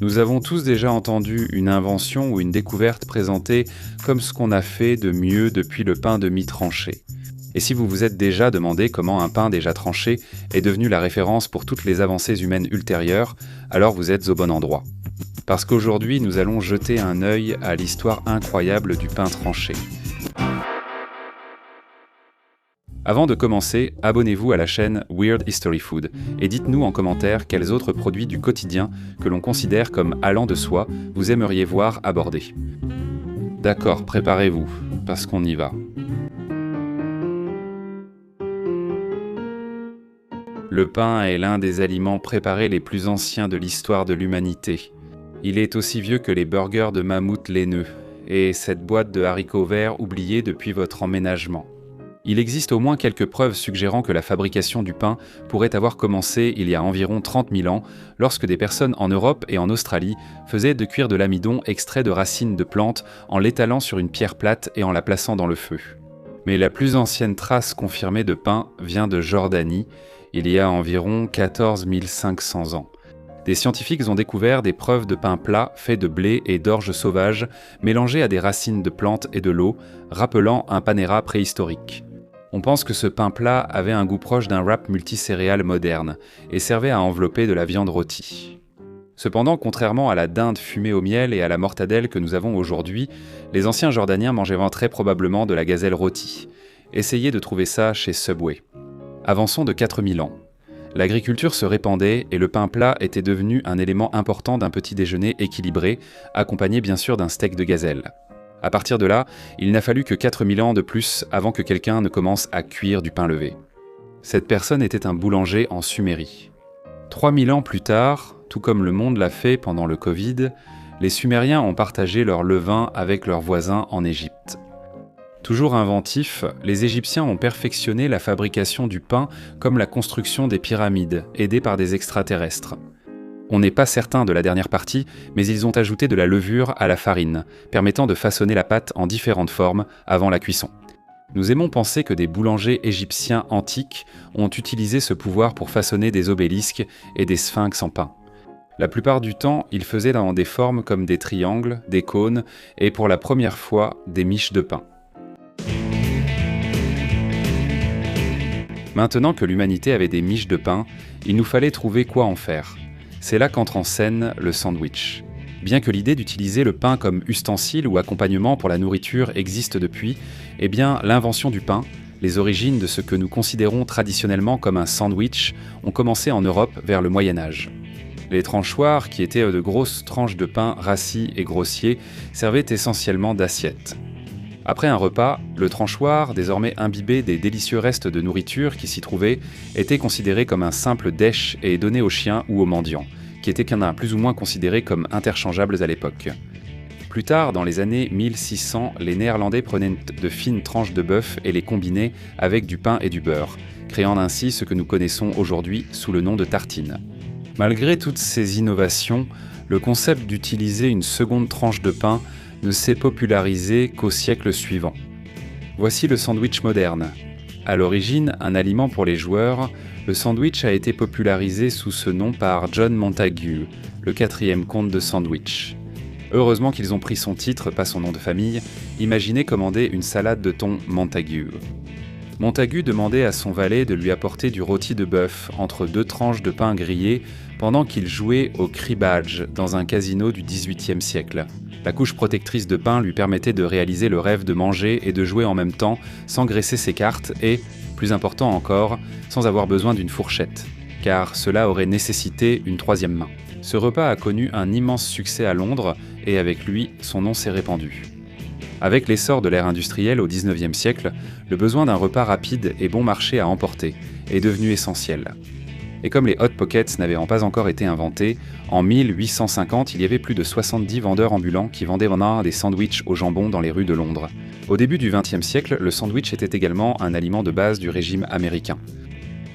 Nous avons tous déjà entendu une invention ou une découverte présentée comme ce qu'on a fait de mieux depuis le pain de mie tranché. Et si vous vous êtes déjà demandé comment un pain déjà tranché est devenu la référence pour toutes les avancées humaines ultérieures, alors vous êtes au bon endroit. Parce qu'aujourd'hui, nous allons jeter un œil à l'histoire incroyable du pain tranché. Avant de commencer, abonnez-vous à la chaîne Weird History Food et dites-nous en commentaire quels autres produits du quotidien que l'on considère comme allant de soi vous aimeriez voir abordés. D'accord, préparez-vous, parce qu'on y va. Le pain est l'un des aliments préparés les plus anciens de l'histoire de l'humanité. Il est aussi vieux que les burgers de mammouth laineux et cette boîte de haricots verts oubliée depuis votre emménagement. Il existe au moins quelques preuves suggérant que la fabrication du pain pourrait avoir commencé il y a environ 30 000 ans, lorsque des personnes en Europe et en Australie faisaient de cuire de l'amidon extrait de racines de plantes en l'étalant sur une pierre plate et en la plaçant dans le feu. Mais la plus ancienne trace confirmée de pain vient de Jordanie, il y a environ 14 500 ans. Des scientifiques ont découvert des preuves de pain plat fait de blé et d'orge sauvage mélangés à des racines de plantes et de l'eau, rappelant un panéra préhistorique. On pense que ce pain plat avait un goût proche d'un wrap multicéréales moderne et servait à envelopper de la viande rôtie. Cependant, contrairement à la dinde fumée au miel et à la mortadelle que nous avons aujourd'hui, les anciens Jordaniens mangeaient très probablement de la gazelle rôtie. Essayez de trouver ça chez Subway. Avançons de 4000 ans. L'agriculture se répandait et le pain plat était devenu un élément important d'un petit déjeuner équilibré, accompagné bien sûr d'un steak de gazelle. À partir de là, il n'a fallu que 4000 ans de plus avant que quelqu'un ne commence à cuire du pain levé. Cette personne était un boulanger en Sumérie. 3000 ans plus tard, tout comme le monde l'a fait pendant le Covid, les Sumériens ont partagé leur levain avec leurs voisins en Égypte. Toujours inventifs, les Égyptiens ont perfectionné la fabrication du pain comme la construction des pyramides, aidés par des extraterrestres. On n'est pas certain de la dernière partie, mais ils ont ajouté de la levure à la farine, permettant de façonner la pâte en différentes formes avant la cuisson. Nous aimons penser que des boulangers égyptiens antiques ont utilisé ce pouvoir pour façonner des obélisques et des sphinx en pain. La plupart du temps, ils faisaient dans des formes comme des triangles, des cônes et pour la première fois, des miches de pain. Maintenant que l'humanité avait des miches de pain, il nous fallait trouver quoi en faire. C'est là qu'entre en scène le sandwich. Bien que l'idée d'utiliser le pain comme ustensile ou accompagnement pour la nourriture existe depuis, eh bien l'invention du pain, les origines de ce que nous considérons traditionnellement comme un sandwich, ont commencé en Europe vers le Moyen-Âge. Les tranchoirs, qui étaient de grosses tranches de pain rassis et grossiers, servaient essentiellement d'assiettes. Après un repas, le tranchoir, désormais imbibé des délicieux restes de nourriture qui s'y trouvaient, était considéré comme un simple dèche et donné aux chiens ou aux mendiants, qui étaient plus ou moins considérés comme interchangeables à l'époque. Plus tard, dans les années 1600, les Néerlandais prenaient de fines tranches de bœuf et les combinaient avec du pain et du beurre, créant ainsi ce que nous connaissons aujourd'hui sous le nom de tartine. Malgré toutes ces innovations, le concept d'utiliser une seconde tranche de pain ne s'est popularisé qu'au siècle suivant. Voici le sandwich moderne. À l'origine, un aliment pour les joueurs, le sandwich a été popularisé sous ce nom par John Montagu, le 4e comte de Sandwich. Heureusement qu'ils ont pris son titre, pas son nom de famille. Imaginez commander une salade de thon Montagu. Montagu demandait à son valet de lui apporter du rôti de bœuf entre 2 tranches de pain grillé pendant qu'il jouait au cribbage dans un casino du XVIIIe siècle. La couche protectrice de pain lui permettait de réaliser le rêve de manger et de jouer en même temps sans graisser ses cartes et, plus important encore, sans avoir besoin d'une fourchette, car cela aurait nécessité une 3e main. Ce repas a connu un immense succès à Londres et avec lui, son nom s'est répandu. Avec l'essor de l'ère industrielle au XIXe siècle, le besoin d'un repas rapide et bon marché à emporter est devenu essentiel. Et comme les Hot Pockets n'avaient pas encore été inventés, en 1850, il y avait plus de 70 vendeurs ambulants qui vendaient des sandwichs au jambon dans les rues de Londres. Au début du XXe siècle, le sandwich était également un aliment de base du régime américain.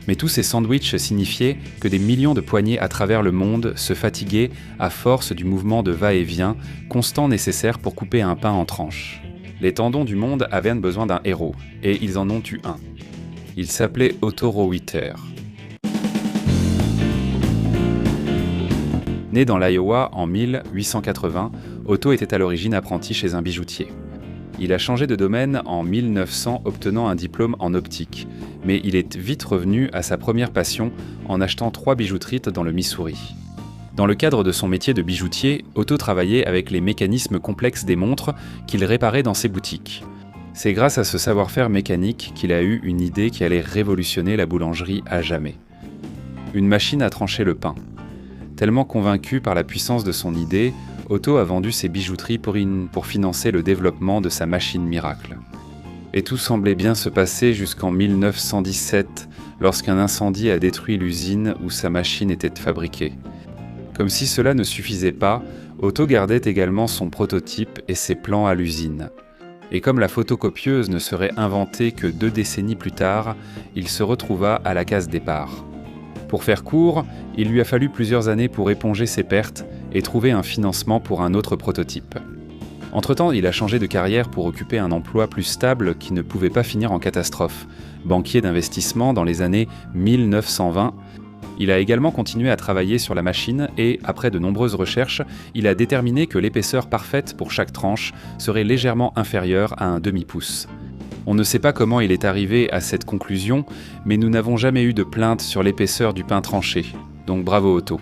Mais tous ces sandwichs signifiaient que des millions de poignets à travers le monde se fatiguaient à force du mouvement de va-et-vient constant nécessaire pour couper un pain en tranches. Les tendons du monde avaient besoin d'un héros, et ils en ont eu un. Il s'appelait Otto Reuter. Né dans l'Iowa en 1880, Otto était à l'origine apprenti chez un bijoutier. Il a changé de domaine en 1900, obtenant un diplôme en optique, mais il est vite revenu à sa première passion en achetant 3 bijouteries dans le Missouri. Dans le cadre de son métier de bijoutier, Otto travaillait avec les mécanismes complexes des montres qu'il réparait dans ses boutiques. C'est grâce à ce savoir-faire mécanique qu'il a eu une idée qui allait révolutionner la boulangerie à jamais. Une machine à trancher le pain. Tellement convaincu par la puissance de son idée, Otto a vendu ses bijouteries pour financer le développement de sa machine miracle. Et tout semblait bien se passer jusqu'en 1917, lorsqu'un incendie a détruit l'usine où sa machine était fabriquée. Comme si cela ne suffisait pas, Otto gardait également son prototype et ses plans à l'usine. Et comme la photocopieuse ne serait inventée que 2 décennies plus tard, il se retrouva à la case départ. Pour faire court, il lui a fallu plusieurs années pour éponger ses pertes et trouver un financement pour un autre prototype. Entre-temps, il a changé de carrière pour occuper un emploi plus stable qui ne pouvait pas finir en catastrophe. Banquier d'investissement dans les années 1920, il a également continué à travailler sur la machine et, après de nombreuses recherches, il a déterminé que l'épaisseur parfaite pour chaque tranche serait légèrement inférieure à un demi-pouce. On ne sait pas comment il est arrivé à cette conclusion, mais nous n'avons jamais eu de plainte sur l'épaisseur du pain tranché, donc bravo Otto.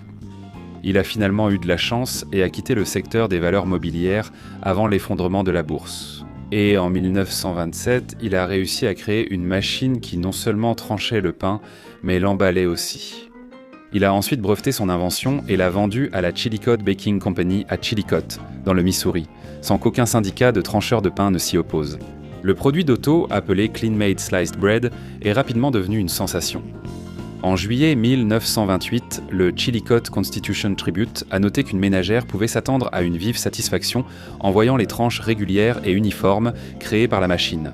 Il a finalement eu de la chance et a quitté le secteur des valeurs mobilières avant l'effondrement de la bourse. Et en 1927, il a réussi à créer une machine qui non seulement tranchait le pain, mais l'emballait aussi. Il a ensuite breveté son invention et l'a vendue à la Chillicothe Baking Company à Chillicothe, dans le Missouri, sans qu'aucun syndicat de trancheurs de pain ne s'y oppose. Le produit d'Otto, appelé Clean Made Sliced Bread, est rapidement devenu une sensation. En juillet 1928, le Chillicothe Constitution Tribute a noté qu'une ménagère pouvait s'attendre à une vive satisfaction en voyant les tranches régulières et uniformes créées par la machine.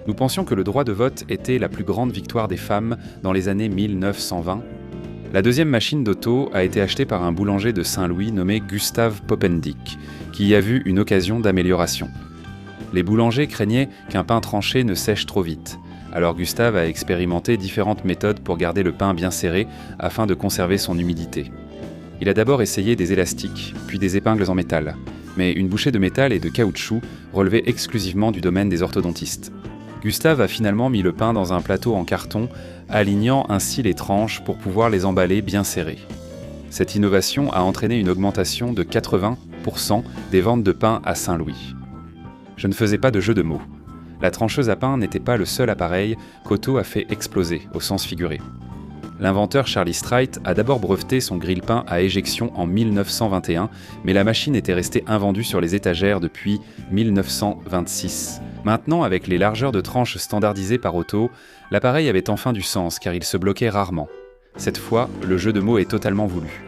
Nous pensions que le droit de vote était la plus grande victoire des femmes dans les années 1920. La deuxième machine d'Otto a été achetée par un boulanger de Saint-Louis nommé Gustav Poppendick, qui y a vu une occasion d'amélioration. Les boulangers craignaient qu'un pain tranché ne sèche trop vite, alors Gustave a expérimenté différentes méthodes pour garder le pain bien serré afin de conserver son humidité. Il a d'abord essayé des élastiques, puis des épingles en métal, mais une bouchée de métal et de caoutchouc relevait exclusivement du domaine des orthodontistes. Gustave a finalement mis le pain dans un plateau en carton, alignant ainsi les tranches pour pouvoir les emballer bien serrées. Cette innovation a entraîné une augmentation de 80% des ventes de pain à Saint-Louis. Je ne faisais pas de jeu de mots. La trancheuse à pain n'était pas le seul appareil qu'Otto a fait exploser, au sens figuré. L'inventeur Charlie Streit a d'abord breveté son grille-pain à éjection en 1921, mais la machine était restée invendue sur les étagères depuis 1926. Maintenant, avec les largeurs de tranches standardisées par Otto, l'appareil avait enfin du sens car il se bloquait rarement. Cette fois, le jeu de mots est totalement voulu.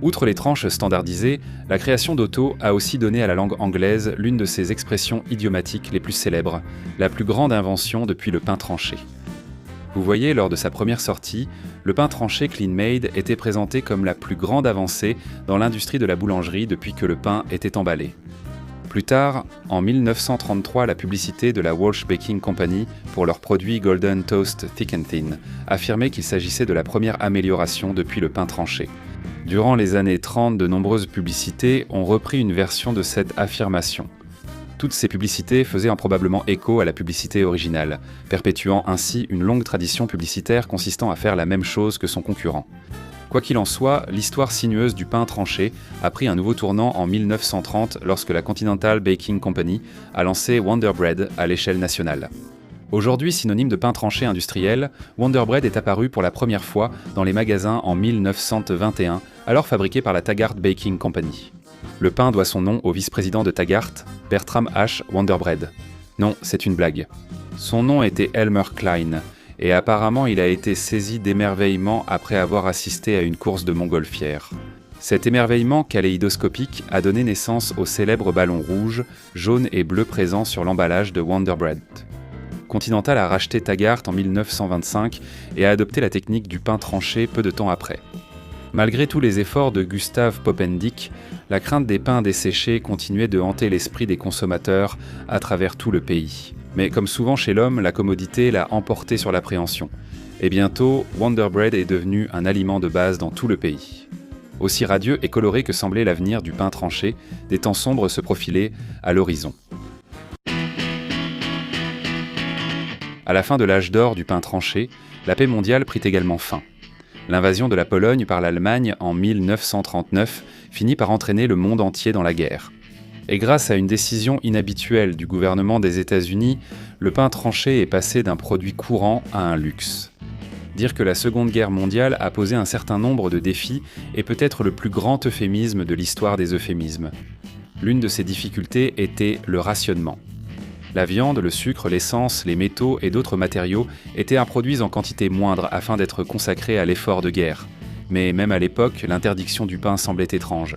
Outre les tranches standardisées, la création d'Otto a aussi donné à la langue anglaise l'une de ses expressions idiomatiques les plus célèbres, la plus grande invention depuis le pain tranché. Vous voyez, lors de sa première sortie, le pain tranché Clean Made était présenté comme la plus grande avancée dans l'industrie de la boulangerie depuis que le pain était emballé. Plus tard, en 1933, la publicité de la Walsh Baking Company pour leur produit Golden Toast Thick and Thin affirmait qu'il s'agissait de la première amélioration depuis le pain tranché. Durant les années 30, de nombreuses publicités ont repris une version de cette affirmation. Toutes ces publicités faisaient improbablement écho à la publicité originale, perpétuant ainsi une longue tradition publicitaire consistant à faire la même chose que son concurrent. Quoi qu'il en soit, l'histoire sinueuse du pain tranché a pris un nouveau tournant en 1930 lorsque la Continental Baking Company a lancé Wonder Bread à l'échelle nationale. Aujourd'hui synonyme de pain tranché industriel, Wonder Bread est apparu pour la première fois dans les magasins en 1921, alors fabriqué par la Taggart Baking Company. Le pain doit son nom au vice-président de Taggart, Bertram H. Wonder Bread. Non, c'est une blague. Son nom était Elmer Klein, et apparemment il a été saisi d'émerveillement après avoir assisté à une course de montgolfière. Cet émerveillement kaléidoscopique a donné naissance au célèbre ballon rouge, jaune et bleu présent sur l'emballage de Wonder Bread. Continental a racheté Taggart en 1925 et a adopté la technique du pain tranché peu de temps après. Malgré tous les efforts de Gustav Poppendick, la crainte des pains desséchés continuait de hanter l'esprit des consommateurs à travers tout le pays. Mais comme souvent chez l'homme, la commodité l'a emporté sur l'appréhension. Et bientôt, Wonder Bread est devenu un aliment de base dans tout le pays. Aussi radieux et coloré que semblait l'avenir du pain tranché, des temps sombres se profilaient à l'horizon. À la fin de l'âge d'or du pain tranché, la paix mondiale prit également fin. L'invasion de la Pologne par l'Allemagne en 1939 finit par entraîner le monde entier dans la guerre. Et grâce à une décision inhabituelle du gouvernement des États-Unis, le pain tranché est passé d'un produit courant à un luxe. Dire que la Seconde Guerre mondiale a posé un certain nombre de défis est peut-être le plus grand euphémisme de l'histoire des euphémismes. L'une de ces difficultés était le rationnement. La viande, le sucre, l'essence, les métaux et d'autres matériaux étaient produits en quantité moindre afin d'être consacrés à l'effort de guerre. Mais même à l'époque, l'interdiction du pain semblait étrange.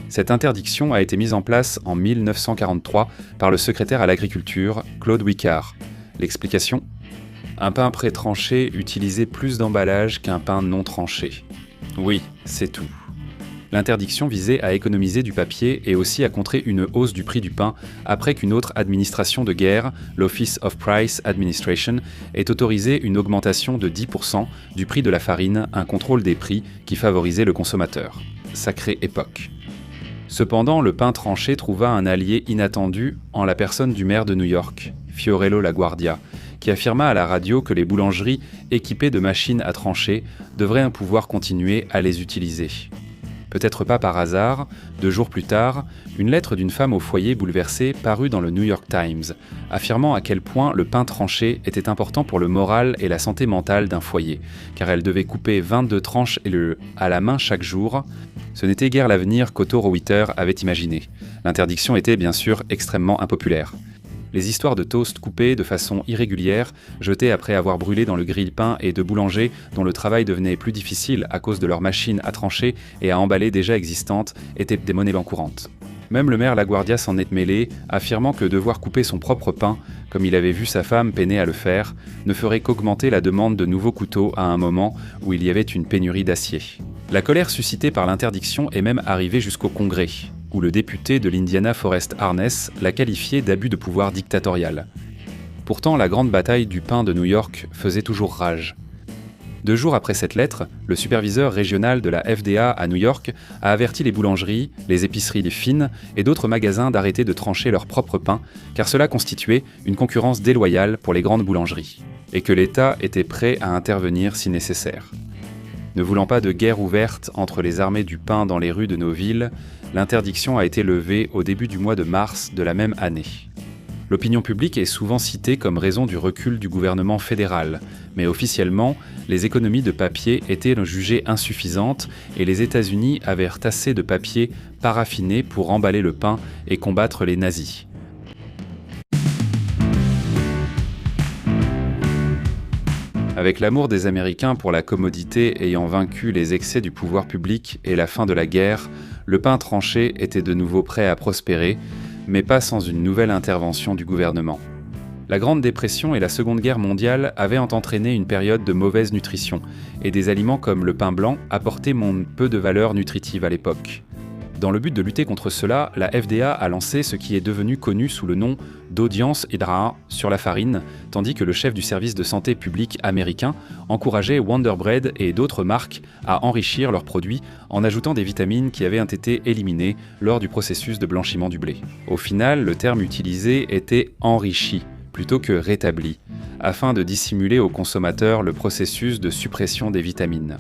Cette interdiction a été mise en place en 1943 par le secrétaire à l'agriculture, Claude Wickard. L'explication ? Un pain pré-tranché utilisait plus d'emballage qu'un pain non tranché. Oui, c'est tout. L'interdiction visait à économiser du papier et aussi à contrer une hausse du prix du pain après qu'une autre administration de guerre, l'Office of Price Administration, ait autorisé une augmentation de 10% du prix de la farine, un contrôle des prix qui favorisait le consommateur. Sacrée époque. Cependant, le pain tranché trouva un allié inattendu en la personne du maire de New York, Fiorello LaGuardia, qui affirma à la radio que les boulangeries équipées de machines à trancher devraient pouvoir continuer à les utiliser. Peut-être pas par hasard, 2 jours plus tard, une lettre d'une femme au foyer bouleversée parut dans le New York Times, affirmant à quel point le pain tranché était important pour le moral et la santé mentale d'un foyer, car elle devait couper 22 tranches à la main chaque jour. Ce n'était guère l'avenir qu'Otto Reuter avait imaginé. L'interdiction était bien sûr extrêmement impopulaire. Les histoires de toast coupés de façon irrégulière, jetés après avoir brûlé dans le grille-pain et de boulangers dont le travail devenait plus difficile à cause de leurs machines à trancher et à emballer déjà existantes, étaient des monnaies courantes. Même le maire LaGuardia s'en est mêlé, affirmant que devoir couper son propre pain, comme il avait vu sa femme peiner à le faire, ne ferait qu'augmenter la demande de nouveaux couteaux à un moment où il y avait une pénurie d'acier. La colère suscitée par l'interdiction est même arrivée jusqu'au Congrès, où le député de l'Indiana Forrest Harness l'a qualifié d'abus de pouvoir dictatorial. Pourtant, la grande bataille du pain de New York faisait toujours rage. 2 jours après cette lettre, le superviseur régional de la FDA à New York a averti les boulangeries, les épiceries fines et d'autres magasins d'arrêter de trancher leur propre pain, car cela constituait une concurrence déloyale pour les grandes boulangeries, et que l'État était prêt à intervenir si nécessaire. Ne voulant pas de guerre ouverte entre les armées du pain dans les rues de nos villes, l'interdiction a été levée au début du mois de mars de la même année. L'opinion publique est souvent citée comme raison du recul du gouvernement fédéral, mais officiellement, les économies de papier étaient jugées insuffisantes et les États-Unis avaient assez de papier paraffiné pour emballer le pain et combattre les nazis. Avec l'amour des Américains pour la commodité ayant vaincu les excès du pouvoir public et la fin de la guerre, le pain tranché était de nouveau prêt à prospérer, mais pas sans une nouvelle intervention du gouvernement. La Grande Dépression et la Seconde Guerre mondiale avaient entraîné une période de mauvaise nutrition, et des aliments comme le pain blanc apportaient peu de valeur nutritive à l'époque. Dans le but de lutter contre cela, la FDA a lancé ce qui est devenu connu sous le nom d'Audience Hydra sur la farine, tandis que le chef du service de santé publique américain encourageait Wonder Bread et d'autres marques à enrichir leurs produits en ajoutant des vitamines qui avaient été éliminées lors du processus de blanchiment du blé. Au final, le terme utilisé était « enrichi » plutôt que « rétabli », afin de dissimuler aux consommateurs le processus de suppression des vitamines.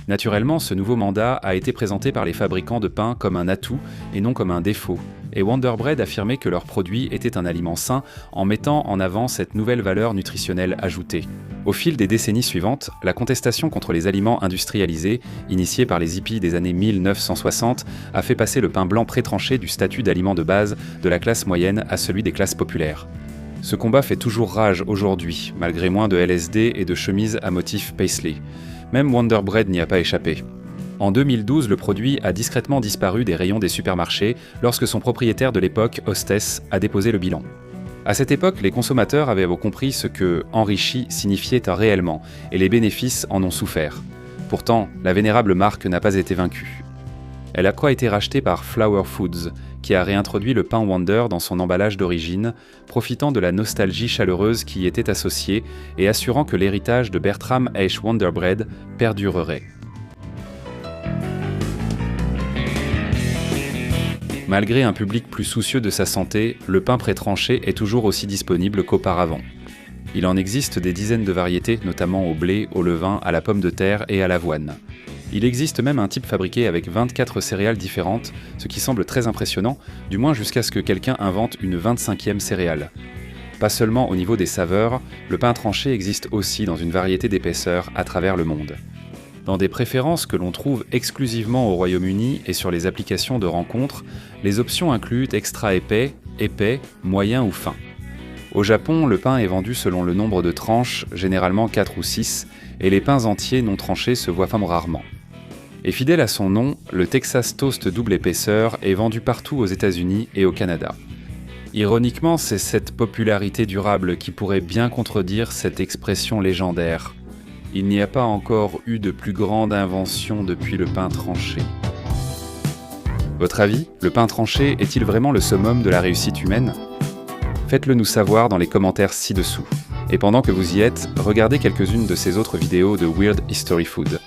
Naturellement, ce nouveau mandat a été présenté par les fabricants de pain comme un atout et non comme un défaut, et Wonder Bread affirmait que leur produit était un aliment sain en mettant en avant cette nouvelle valeur nutritionnelle ajoutée. Au fil des décennies suivantes, la contestation contre les aliments industrialisés, initiée par les hippies des années 1960, a fait passer le pain blanc pré-tranché du statut d'aliment de base de la classe moyenne à celui des classes populaires. Ce combat fait toujours rage aujourd'hui, malgré moins de LSD et de chemises à motif paisley. Même Wonder Bread n'y a pas échappé. En 2012, le produit a discrètement disparu des rayons des supermarchés lorsque son propriétaire de l'époque, Hostess, a déposé le bilan. À cette époque, les consommateurs avaient compris ce que « enrichi » signifiait réellement, et les bénéfices en ont souffert. Pourtant, la vénérable marque n'a pas été vaincue. Elle a été rachetée par Flower Foods, qui qui a réintroduit le pain Wonder dans son emballage d'origine, profitant de la nostalgie chaleureuse qui y était associée et assurant que l'héritage de Bertram H. Wonder Bread perdurerait. Malgré un public plus soucieux de sa santé, le pain pré-tranché est toujours aussi disponible qu'auparavant. Il en existe des dizaines de variétés, notamment au blé, au levain, à la pomme de terre et à l'avoine. Il existe même un type fabriqué avec 24 céréales différentes, ce qui semble très impressionnant, du moins jusqu'à ce que quelqu'un invente une 25e céréale. Pas seulement au niveau des saveurs, le pain tranché existe aussi dans une variété d'épaisseurs à travers le monde. Dans des préférences que l'on trouve exclusivement au Royaume-Uni et sur les applications de rencontres, les options incluent extra épais, épais, moyen ou fin. Au Japon, le pain est vendu selon le nombre de tranches, généralement 4 ou 6, et les pains entiers non tranchés se voient rarement. Et fidèle à son nom, le Texas Toast double épaisseur est vendu partout aux États-Unis et au Canada. Ironiquement, c'est cette popularité durable qui pourrait bien contredire cette expression légendaire. Il n'y a pas encore eu de plus grande invention depuis le pain tranché. Votre avis, le pain tranché est-il vraiment le summum de la réussite humaine ? Faites-le nous savoir dans les commentaires ci-dessous. Et pendant que vous y êtes, regardez quelques-unes de ces autres vidéos de Weird History Food.